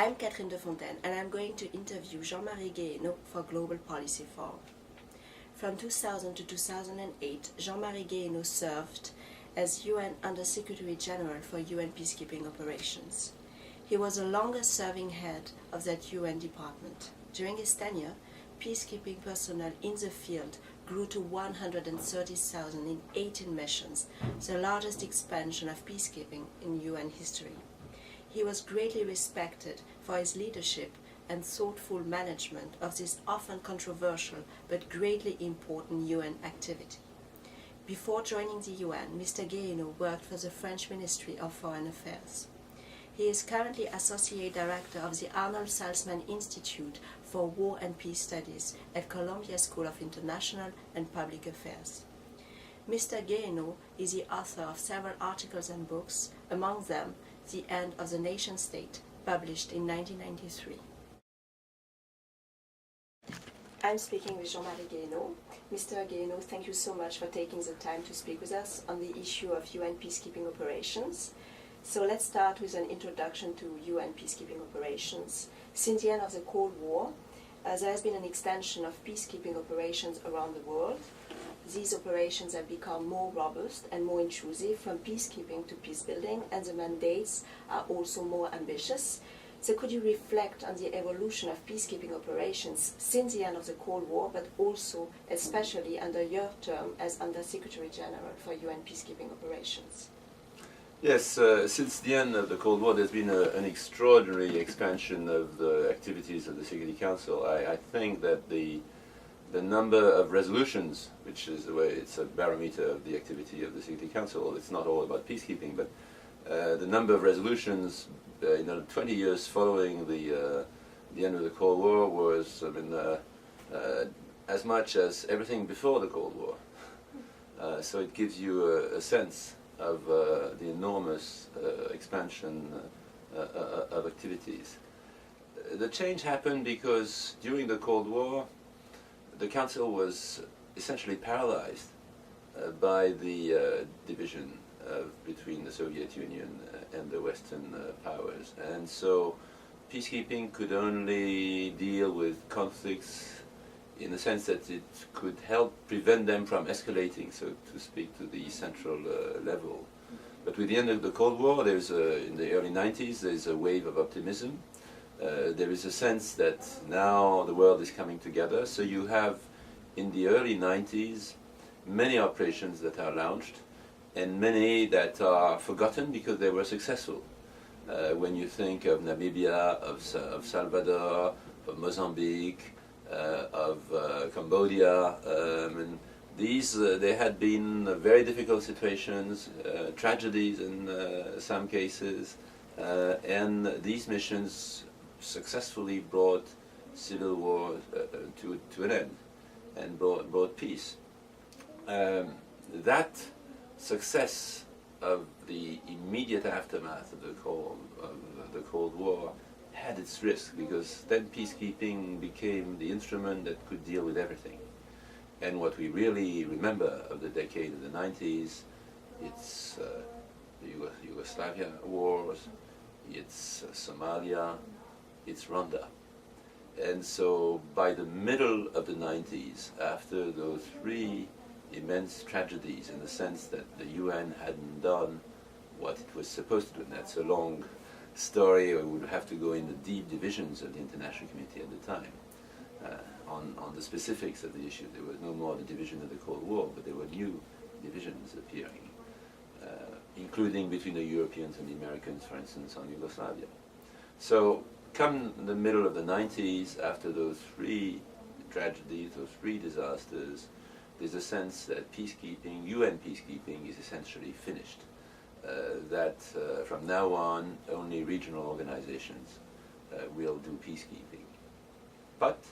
I'm Catherine Defontaine, and I'm going to interview Jean-Marie Guéhenno for Global Policy Forum. From 2000 to 2008, Jean-Marie Guéhenno served as UN Under-Secretary General for UN Peacekeeping Operations. He was the longest-serving head of that UN department. During his tenure, peacekeeping personnel in the field grew to 130,000 in 18 missions, the largest expansion of peacekeeping in UN history. He was greatly respected for his leadership and thoughtful management of this often controversial but greatly important UN activity. Before joining the UN, Mr. Guéhenno worked for the French Ministry of Foreign Affairs. He is currently Associate Director of the Arnold Salzman Institute for War and Peace Studies at Columbia School of International and Public Affairs. Mr. Guéhenno is the author of several articles and books, among them The End of the Nation State, published in 1993. I'm speaking with Jean-Marie Guéhenno. Mr. Guéhenno, thank you so much for taking the time to speak with us on the issue of UN peacekeeping operations. So let's start with an introduction to UN peacekeeping operations. Since the end of the Cold War, there has been an extension of peacekeeping operations around the world. These operations have become more robust and more intrusive, from peacekeeping to peacebuilding, and the mandates are also more ambitious. So could you reflect on the evolution of peacekeeping operations since the end of the Cold War, but also especially under your term as Under-Secretary General for UN peacekeeping operations? Yes, since the end of the Cold War, there's been an extraordinary expansion of the activities of the Security Council. I think that the number of resolutions, which is the way it's a barometer of the activity of the Security Council, it's not all about peacekeeping, but the number of resolutions in the 20 years following the end of the Cold War was, as much as everything before the Cold War. So it gives you a sense of the enormous expansion of activities. The change happened because during the Cold War, the Council was essentially paralyzed by the division between the Soviet Union and the Western powers. And so peacekeeping could only deal with conflicts in the sense that it could help prevent them from escalating, so to speak, to the central level. But with the end of the Cold War, in the early 90s, there's a wave of optimism. There is a sense that now the world is coming together. So you have, in the early 90s, many operations that are launched, and many that are forgotten because they were successful. When you think of Namibia, of Salvador, of Mozambique, of Cambodia, and they had been very difficult situations, tragedies in some cases, and these missions successfully brought civil war to an end and brought peace. That success of the immediate aftermath of the Cold War had its risk, because then peacekeeping became the instrument that could deal with everything. And what we really remember of the decade of the 90s, it's the Yugoslavia wars, it's Somalia, it's Rwanda. And so by the middle of the 90s, after those three immense tragedies, in the sense that the UN hadn't done what it was supposed to do, and that's a long story, we would have to go in the deep divisions of the international community at the time on the specifics of the issue. There was no more the division of the Cold War, but there were new divisions appearing, including between the Europeans and the Americans, for instance, on Yugoslavia. So come the middle of the 90s, after those three tragedies, those three disasters, there's a sense that peacekeeping, UN peacekeeping, is essentially finished. That from now on, only regional organizations will do peacekeeping. But,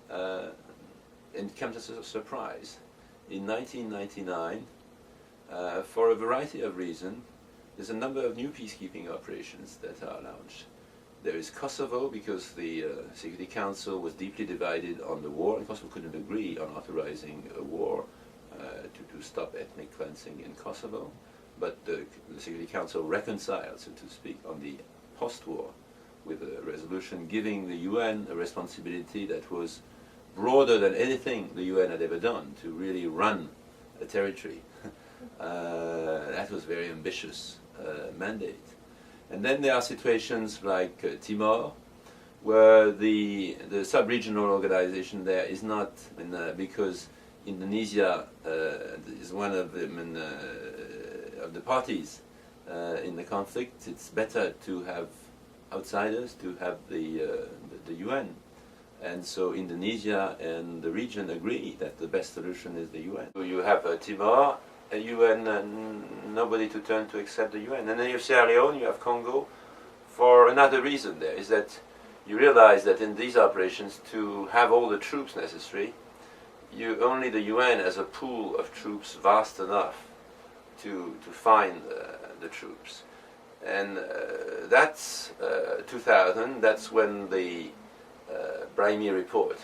and it comes as a surprise, in 1999, for a variety of reasons, there's a number of new peacekeeping operations that are launched. There is Kosovo, because the Security Council was deeply divided on the war, and Kosovo couldn't agree on authorizing a war to stop ethnic cleansing in Kosovo. But the Security Council reconciled, so to speak, on the post-war with a resolution giving the UN a responsibility that was broader than anything the UN had ever done, to really run a territory. That was a very ambitious mandate. And then there are situations like Timor, where the sub-regional organization there is not, because Indonesia is one of the parties in the conflict. It's better to have outsiders, to have the UN. And so Indonesia and the region agree that the best solution is the UN. So you have Timor, a UN, and nobody to turn to except the UN. And then you have Sierra Leone, you have Congo, for another reason there, is that you realize that in these operations, to have all the troops necessary, only the UN has a pool of troops vast enough to find the troops. And that's 2000, that's when the Brahimi report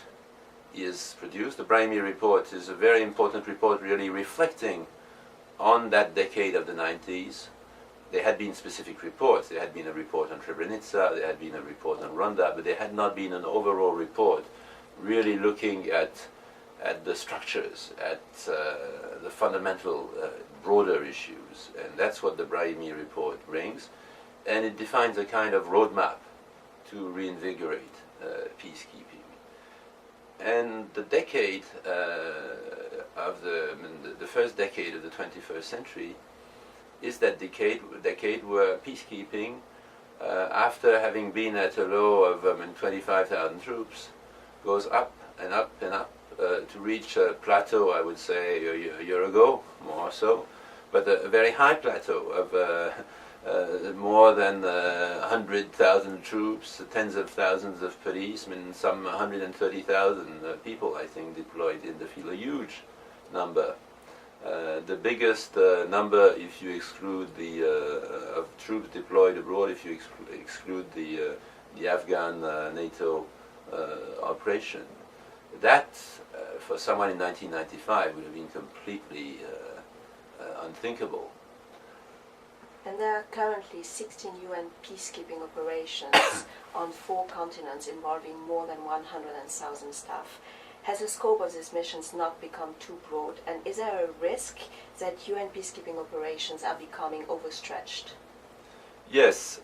is produced. The Brahimi report is a very important report, really reflecting on that decade of the 90s. There had been specific reports. There had been a report on Srebrenica, there had been a report on Rwanda, but there had not been an overall report really looking at the structures, at the fundamental broader issues. And that's what the Brahimi report brings. And it defines a kind of roadmap to reinvigorate peacekeeping. And the decade of the first decade of the 21st century is that decade where peacekeeping, after having been at a low of 25,000 troops, goes up and up and up to reach a plateau, I would say, a year ago, more or so, but a very high plateau of more than 100,000 troops, tens of thousands of policemen, some 130,000 people, I think, deployed in the field, a huge number. The biggest number, if you exclude of troops deployed abroad, if you exclude the Afghan NATO operation. That, for someone in 1995, would have been completely unthinkable. And there are currently 16 UN peacekeeping operations on 4 continents involving more than 100,000 staff. Has the scope of these missions not become too broad, and is there a risk that UN peacekeeping operations are becoming overstretched? Yes,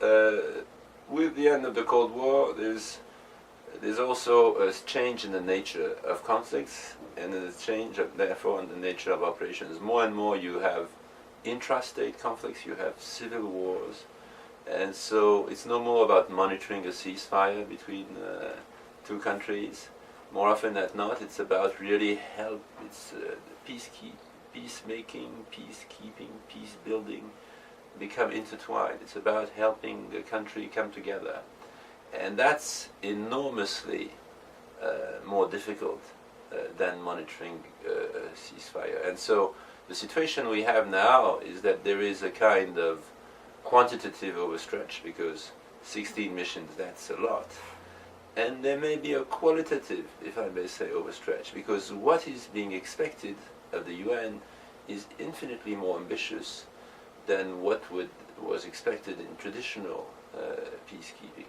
with the end of the Cold War, there's also a change in the nature of conflicts, and a change, therefore, in the nature of operations. More and more you have intrastate conflicts, you have civil wars, and so it's no more about monitoring a ceasefire between two countries. More often than not, it's about really it's peacemaking, peacekeeping, peace building become intertwined. It's about helping the country come together. And that's enormously more difficult than monitoring a ceasefire. And so the situation we have now is that there is a kind of quantitative overstretch, because 16 missions, that's a lot. And there may be a qualitative, if I may say, overstretch, because what is being expected of the UN is infinitely more ambitious than what was expected in traditional peacekeeping.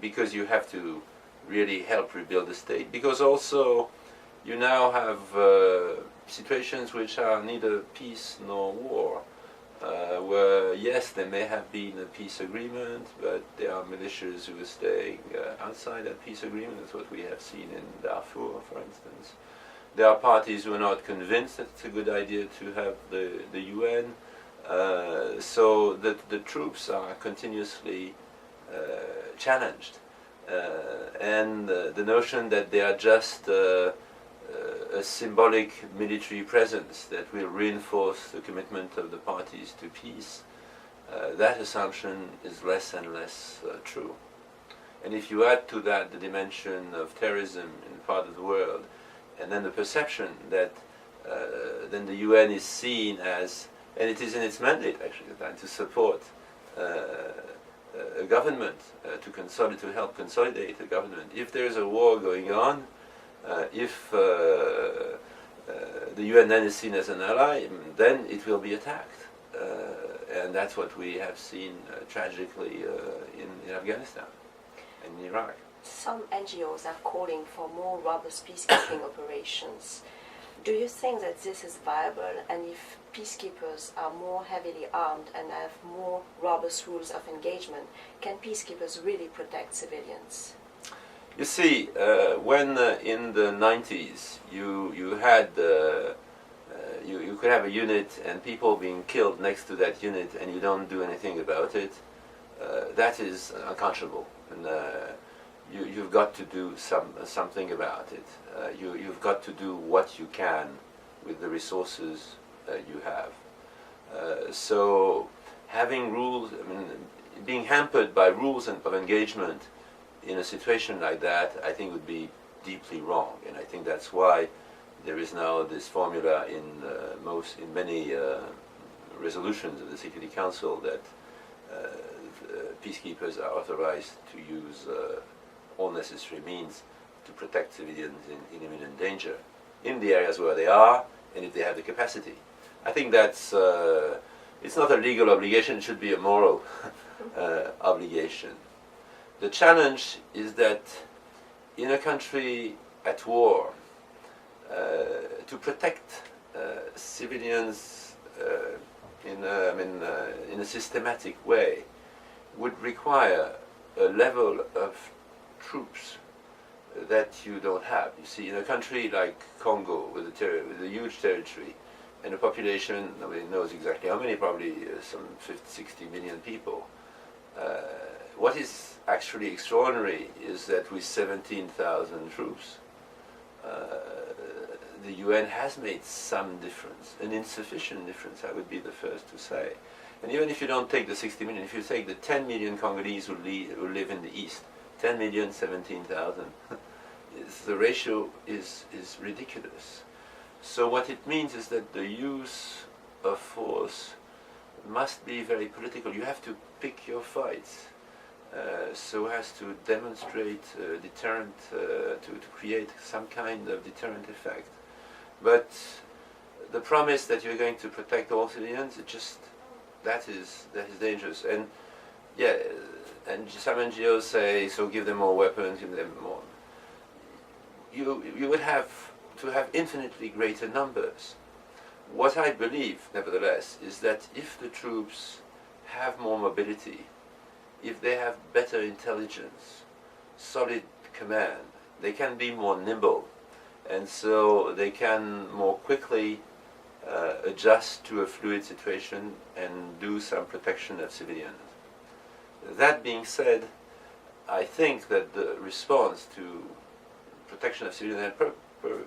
Because you have to really help rebuild the state, because also you now have situations which are neither peace nor war, where yes, there may have been a peace agreement, but there are militias who are staying outside that peace agreement. That's what we have seen in Darfur, for instance. There are parties who are not convinced that it's a good idea to have the UN, so that the troops are continuously challenged, and the notion that they are just a symbolic military presence that will reinforce the commitment of the parties to peace, that assumption is less and less true. And if you add to that the dimension of terrorism in part of the world, and then the perception that then the UN is seen as, and it is in its mandate actually, to support a government, to help consolidate a government. If there is a war going on, if the UN then is seen as an ally, then it will be attacked. And that's what we have seen tragically in Afghanistan. in Iraq. Some NGOs are calling for more robust peacekeeping operations. Do you think that this is viable, and if peacekeepers are more heavily armed and have more robust rules of engagement, can peacekeepers really protect civilians? You see, when in the 90s you had you could have a unit and people being killed next to that unit and you don't do anything about it, that is unconscionable. And you've got to do something about it. You've got to do what you can with the resources you have. So having rules, I mean, being hampered by rules of engagement in a situation like that, I think would be deeply wrong. And I think that's why there is now this formula in many resolutions of the Security Council that peacekeepers are authorized to use all necessary means to protect civilians in imminent danger in the areas where they are and if they have the capacity. I think that's it's not a legal obligation, it should be a moral obligation. The challenge is that in a country at war, to protect civilians in a systematic way would require a level of troops that you don't have. You see, in a country like Congo, with a huge territory and a population, nobody knows exactly how many, probably some 50, 60 million people, what is actually extraordinary is that with 17,000 troops, the UN has made some difference, an insufficient difference, I would be the first to say. And even if you don't take the 60 million, if you take the 10 million Congolese who live in the East, 10 million, 17,000, the ratio is ridiculous. So what it means is that the use of force must be very political. You have to pick your fights so as to demonstrate deterrent, to create some kind of deterrent effect. But the promise that you're going to protect all civilians, that is dangerous. And yeah, and some NGOs say, so give them more weapons, give them more. You would have to have infinitely greater numbers. What I believe, nevertheless, is that if the troops have more mobility, if they have better intelligence, solid command, they can be more nimble, and so they can more quickly adjust to a fluid situation and do some protection of civilians. That being said, I think that the response to protection of civilians, and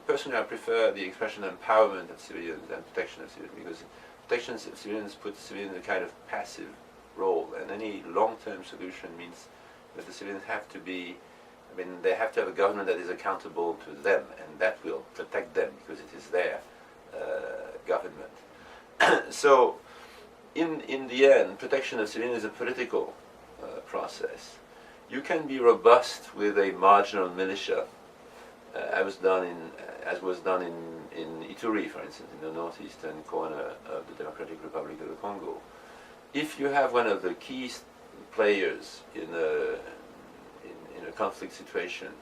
personally I prefer the expression empowerment of civilians than protection of civilians, because protection of civilians puts civilians in a kind of passive role, and any long-term solution means that the civilians have to be, they have to have a government that is accountable to them, and that will protect them because it is their government. So, in the end, protection of civilians is a political process. You can be robust with a marginal militia, as was done in Ituri, for instance, in the northeastern corner of the Democratic Republic of the Congo. If you have one of the key players in a conflict situation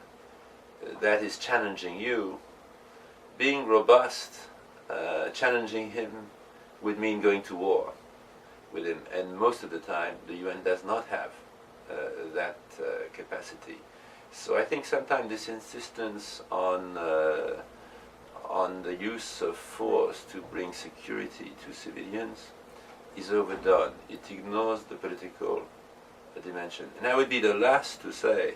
that is challenging you, being robust, challenging him would mean going to war with him, and most of the time the UN does not have that capacity. So I think sometimes this insistence on the use of force to bring security to civilians is overdone. It ignores the political dimension. And I would be the last to say,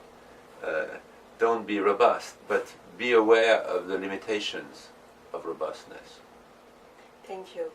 don't be robust, but be aware of the limitations of robustness. Thank you.